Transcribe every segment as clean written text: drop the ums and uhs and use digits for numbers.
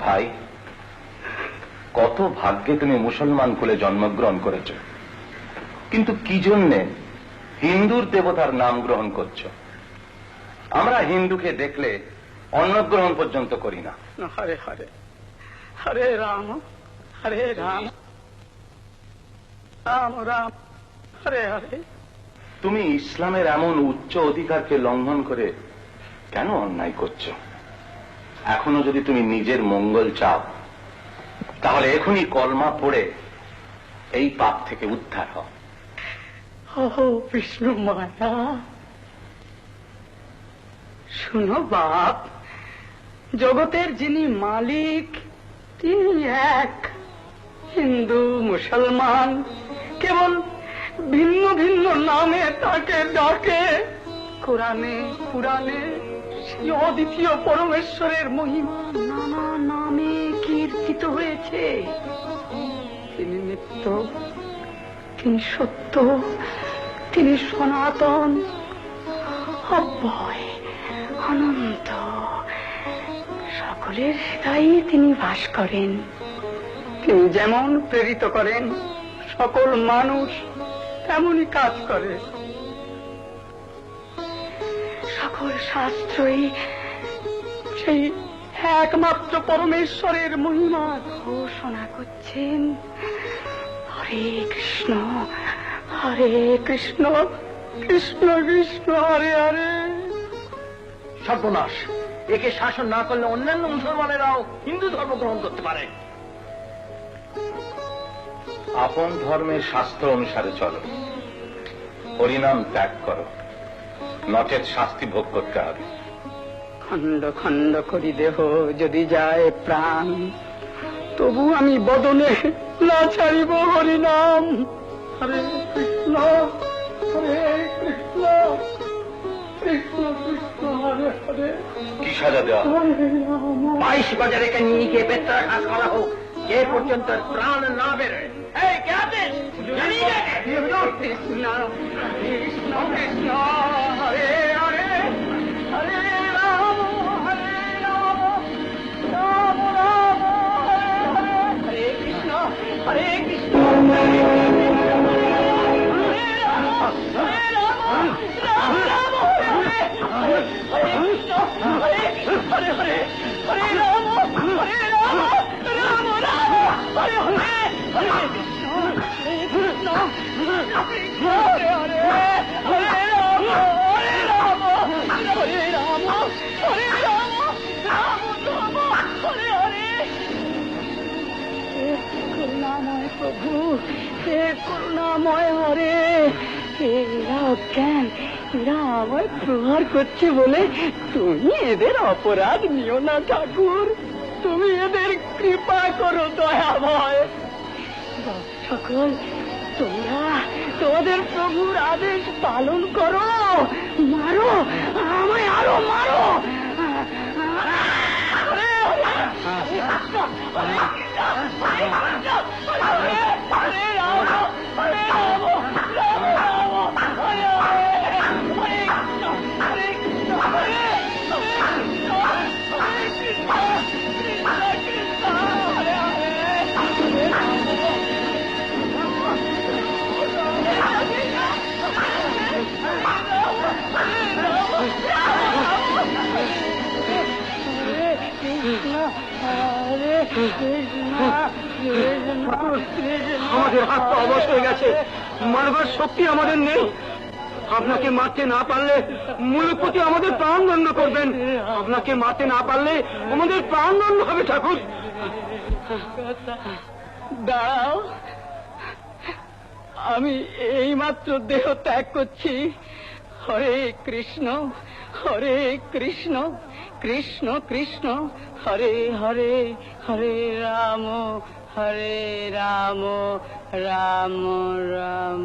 ভাই, কত ভাগ্যে তুমি মুসলমান কুলে জন্মগ্রহণ করেছ, কিন্তু কি জন্যে হিন্দুর দেবতার নাম গ্রহণ করছো? আমরা হিন্দুকে দেখলে অন্নগ্রহণ পর্যন্ত করি না। হরে হরে হরে রাম হরে রাম রাম রাম হরে হরে। তুমি ইসলামের এমন উচ্চ অধিকারকে লঙ্ঘন করে কেন অন্যায় করছো? এখনো যদি তুমি নিজের মঙ্গল চাও, তাহলে এখনই কলমা পড়ে এই পাপ থেকে উদ্ধার হও। ও বিষ্ণু মায়া, শুনো বাপ, জগতের যিনি মালিক তিনি এক। হিন্দু মুসলমান কেবল ভিন্ন ভিন্ন নামে তাকে ডাকে। কোরআনে পুরাণে সেই অদ্বিতীয় পরমেশ্বরের মহিমা নানা নামে কীর্তিত হয়েছে। তিনি নিত্য, তিনি সত্য, তিনি সনাতন, অব্যয়, অনন্ত। সকলের হৃদয়ে তিনি বাস করেন। তিনি যেমন প্রেরিত করেন সকল মানুষ তেমনই কাজ করে। সকল শাস্ত্রই সেই একমাত্র পরমেশ্বরের মহিমা ঘোষণা করছেন। হরে কৃষ্ণ হরে কৃষ্ণ কৃষ্ণ কৃষ্ণ হরে হরে। সর্বনাশ! একে শাসন না করলে অন্যান্য মুসলমানেরাও হিন্দু ধর্ম গ্রহণ করতে পারে। আপন ধর্মের শাস্ত্র অনুসারে চলো, হরিনাম ত্যাগ করো, নচেত শাস্তি ভোগ করতে হবে। খণ্ড খণ্ড করি দেহ যদি যায় প্রাণ, তবু আমি বদনে না ছাড়িব হরিনাম। হরে কৃষ্ণ হরে কৃষ্ণ কৃষ্ণ কৃষ্ণ হরে হরে। কি সাজা দেওয়া? 22 বাজারে নিয়ে গিয়ে বেত্রাঘাত করা হোক, যে পর্যন্ত প্রাণ না বেরোয়। এই কে আছিস? কৃষ্ণ কৃষ্ণ কৃষ্ণ হরে হরে হরে রাম হরে রাম রাম রাম হরে হরে। হরে কৃষ্ণ হরে কৃষ্ণ হরে রাম হরে রাম রাম রাম হরে হরে। হরে কৃষ্ণ হরে কৃষ্ণ হরে হরে হরে রাম হরে রাম রাম রাম হরে হরে। হরে কৃষ্ণ হরে কৃষ্ণ কৃষ্ণ হরে হরে হরে রাম হরে রাম হরে রাম হরে রাম রাম রাম হরে হরে। হে করুণাময় প্রভু, হে করুণাময় হরে। এরা অজ্ঞান, এরা আমায় প্রহার করছে বলে তুমি এদের অপরাধ নিও না ঠাকুর। তুমি এদের কৃপা করো দয়াময়। সকল তোমরা তোমাদের প্রভুর আদেশ পালন করো। মারো আমায়, আরো মারো। হরে রাম হরে রাম রাম রাম হরে হরে। হরে কৃষ্ণ হরে কৃষ্ণ হরে হরে কৃষ্ণ হরে কৃষ্ণ কৃষ্ণ কৃষ্ণ হরে হরে। হরে রাম আমাদের হাত পা অবশ হয়ে গেছে, মারবার শক্তি আমাদের নেই। আপনাকে মারতে না পারলে মূলপতি আমাদের প্রাণদণ্ড করবেন। আপনাকে মারতে না পারলে আমাদের প্রাণদণ্ড হবে ঠাকুর। দাঁড়াও, আমি এইমাত্র দেহ ত্যাগ করছি। হরে কৃষ্ণ হরে কৃষ্ণ কৃষ্ণ কৃষ্ণ হরে হরে হরে রাম রাম রাম।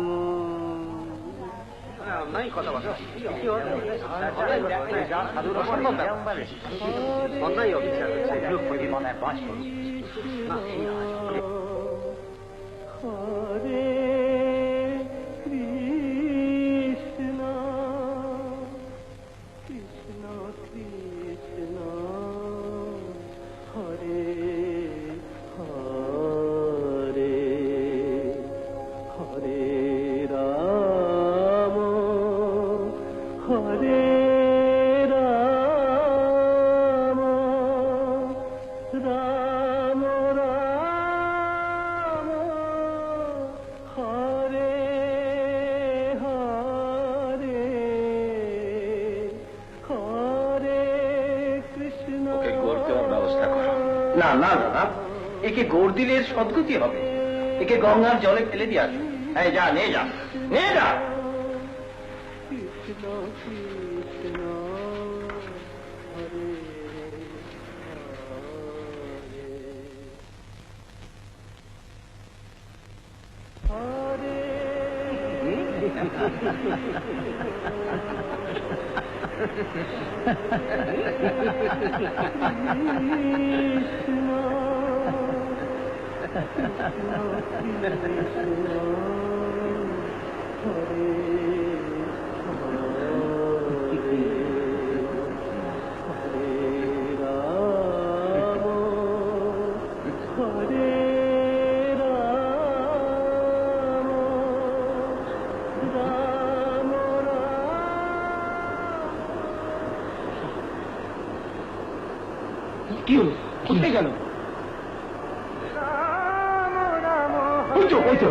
হরে কৃষ্ণ কৃষ্ণ কৃষ্ণ হরে না না না, একে গোড় দিলে এর সদ্গতি হবে। একে গঙ্গার জলে ফেলে দিয়ে আসো। হ্যাঁ, যা নিয়ে যা, নিয়ে যা। কি হলো? কোথায় গেল? ওই তো, ওই তো।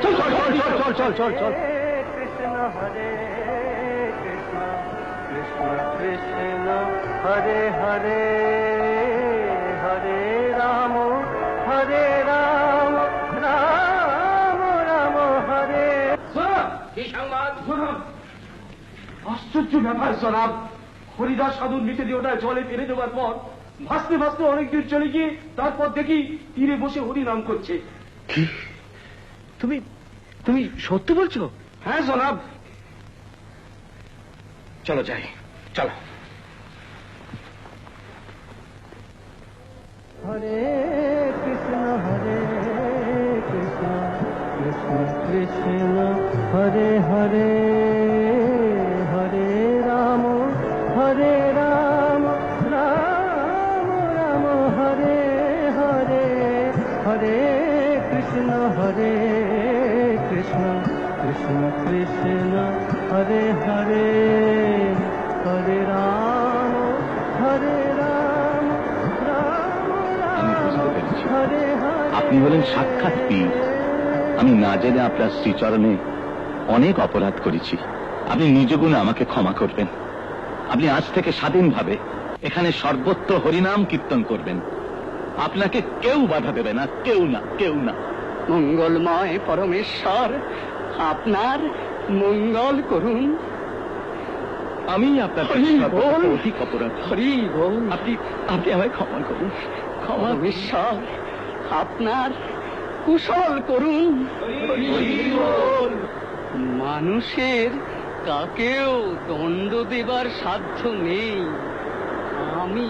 চল চল চল চল চল চল চল। কৃষ্ণ হরে কৃষ্ণ কৃষ্ণ কৃষ্ণ হরে হরে হরে রাম রাম রাম হরে। কি সংবাদ? আশ্চর্য ব্যাপার জনাব, হরিদাস সাধুর মৃতদেহটায় জলে ফেলে দেওয়ার পর ভাসতে ভাসতে অনেক দূর চলে গিয়ে তারপর দেখি তীরে বসে হরিনাম করছে। কি তুমি তুমি সত্য বলছো? হ্যাঁ জনাব। চলো যাই, চলো। হরে কৃষ্ণ কৃষ্ণ কৃষ্ণ হরে হরে হরে রাম রাম রাম হরে হরে হরে কৃষ্ণ কৃষ্ণ কৃষ্ণ কৃষ্ণ হরে হরে হরে রাম রাম আমি বুঝতে পেরেছি হরে হরে। আপনি হলেন সাক্ষাৎ পীর। আমি না জেনে আপনার শ্রীচরণে অনেক অপরাধ করেছি। আপনি নিজ গুণে আমাকে ক্ষমা করবেন। আপনি আজ থেকে স্বাধীনভাবে এখানে সর্বত্র হরিনাম কীর্তন করবেন। আপনাকে কেউ বাধা দেবে না, কেউ না, কেউ না। মঙ্গলময় পরমেশ্বর আপনার মঙ্গল করুন। আমি আপনার হরি বল। অধিক অপরাধ। হরি বল। আপনি আপনি আমায় ক্ষমা করুন। ক্ষমা পরমেশ্বর আপনার কুশল করুন। মানুষের কাকেও দণ্ড দেবার সাধ্য নেই। আমি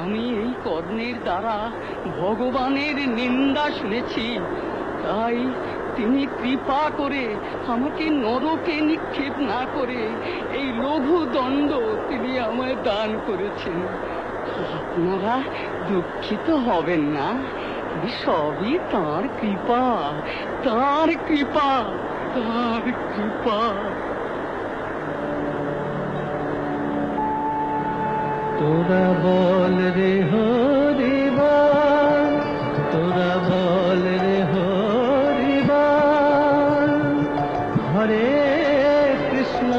আমি এই কর্ণের দ্বারা ভগবানের নিন্দা শুনেছি, তাই তিনি কৃপা করে আমাকে নরকে নিক্ষেপ না করে এই লঘু দণ্ড তিনি আমায় দান করেছেন। আপনারা দুঃখিত হবেন না, সবই তাঁর কৃপা, তাঁর কৃপা, তাঁর কৃপা। তোরা বল রে হরিবল, তোরা বল রে হরিবল, হরে কৃষ্ণ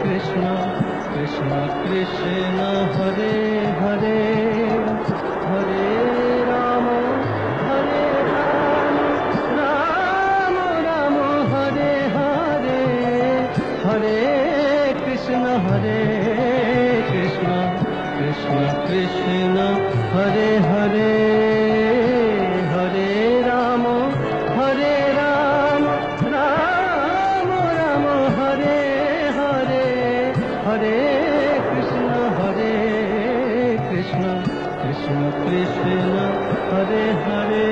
কৃষ্ণ কৃষ্ণ কৃষ্ণ হরে হরে হরে রাম রাম রাম হরে হরে হরে কৃষ্ণ কৃষ্ণ কৃষ্ণ কৃষ্ণ হরে হরে হরে রাম রাম রাম হরে হরে হরে কৃষ্ণ কৃষ্ণ কৃষ্ণ কৃষ্ণ হরে হরে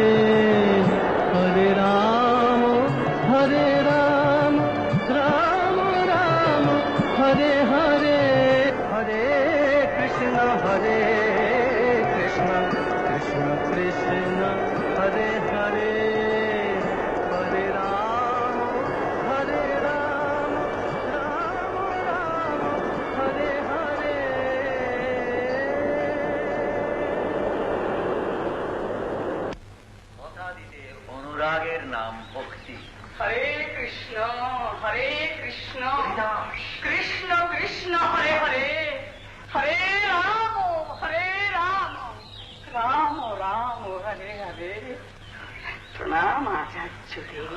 হরে রাম রাম রাম হরে হরে হরে কৃষ্ণ কৃষ্ণ কৃষ্ণ কৃষ্ণ হরে হরে হরে রাম রাম রাম হরে হরে। কথা দিতে অনুরাগের নাম ভক্তি। হরে কৃষ্ণ কৃষ্ণ কৃষ্ণ হরে হরে হরে রাম হরে হরে প্রণাম আচার্য দেব।